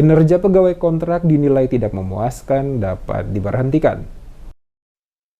kinerja pegawai kontrak dinilai tidak memuaskan dapat diberhentikan.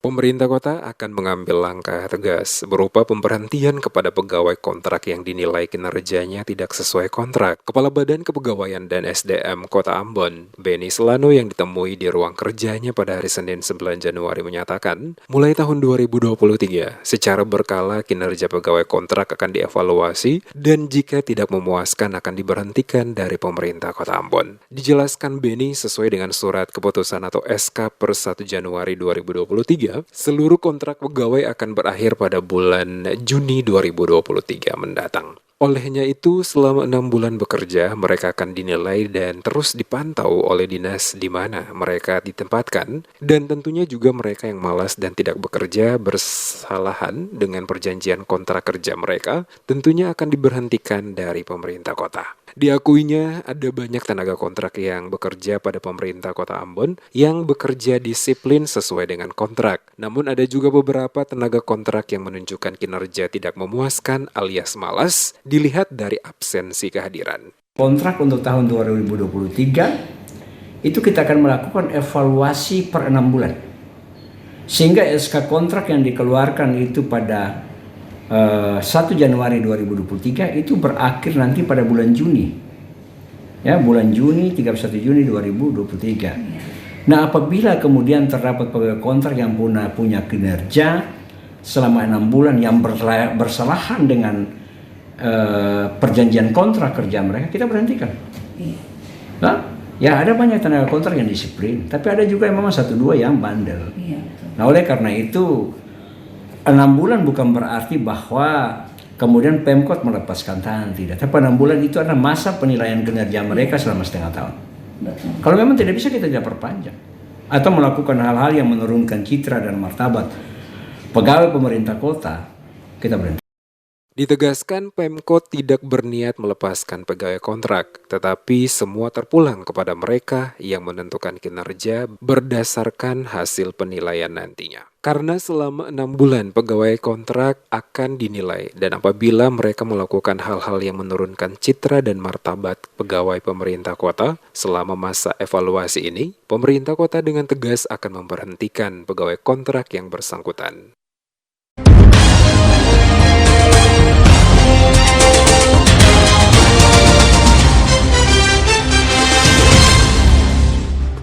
Pemerintah kota akan mengambil langkah tegas berupa pemberhentian kepada pegawai kontrak yang dinilai kinerjanya tidak sesuai kontrak. Kepala Badan Kepegawaian dan SDM Kota Ambon, Benny Selano, yang ditemui di ruang kerjanya pada hari Senin 9 Januari menyatakan, mulai tahun 2023, secara berkala kinerja pegawai kontrak akan dievaluasi dan jika tidak memuaskan akan diberhentikan dari pemerintah Kota Ambon. Dijelaskan Benny, sesuai dengan surat keputusan atau SK per 1 Januari 2023, seluruh kontrak pegawai akan berakhir pada bulan Juni 2023 mendatang. Olehnya itu, selama 6 bulan bekerja, mereka akan dinilai dan terus dipantau oleh dinas di mana mereka ditempatkan, dan tentunya juga mereka yang malas dan tidak bekerja bersalahan dengan perjanjian kontrak kerja mereka, tentunya akan diberhentikan dari pemerintah kota. Diakuinya ada banyak tenaga kontrak yang bekerja pada pemerintah Kota Ambon yang bekerja disiplin sesuai dengan kontrak. Namun ada juga beberapa tenaga kontrak yang menunjukkan kinerja tidak memuaskan alias malas dilihat dari absensi kehadiran. Kontrak untuk tahun 2023 itu kita akan melakukan evaluasi per 6 bulan. Sehingga SK kontrak yang dikeluarkan itu pada 1 Januari 2023 itu berakhir nanti pada bulan Juni. Ya, bulan Juni, 31 Juni 2023. Nah, apabila kemudian terdapat pegawai kontrak yang punya kinerja selama 6 bulan yang bersalahan dengan perjanjian kontrak kerja mereka, kita berhentikan. Nah, ya ada banyak tenaga kontrak yang disiplin, tapi ada juga yang memang 1-2 yang bandel. Nah, oleh karena itu 6 bulan bukan berarti bahwa kemudian Pemkot melepaskan tangan, tidak. Tapi 6 bulan itu adalah masa penilaian kinerja mereka selama setengah tahun. Betul. Kalau memang tidak bisa, kita tidak perpanjang. Atau melakukan hal-hal yang menurunkan citra dan martabat pegawai pemerintah kota, kita berhenti. Ditegaskan Pemkot tidak berniat melepaskan pegawai kontrak, tetapi semua terpulang kepada mereka yang menentukan kinerja berdasarkan hasil penilaian nantinya. Karena selama 6 bulan pegawai kontrak akan dinilai, dan apabila mereka melakukan hal-hal yang menurunkan citra dan martabat pegawai pemerintah kota selama masa evaluasi ini, pemerintah kota dengan tegas akan memberhentikan pegawai kontrak yang bersangkutan.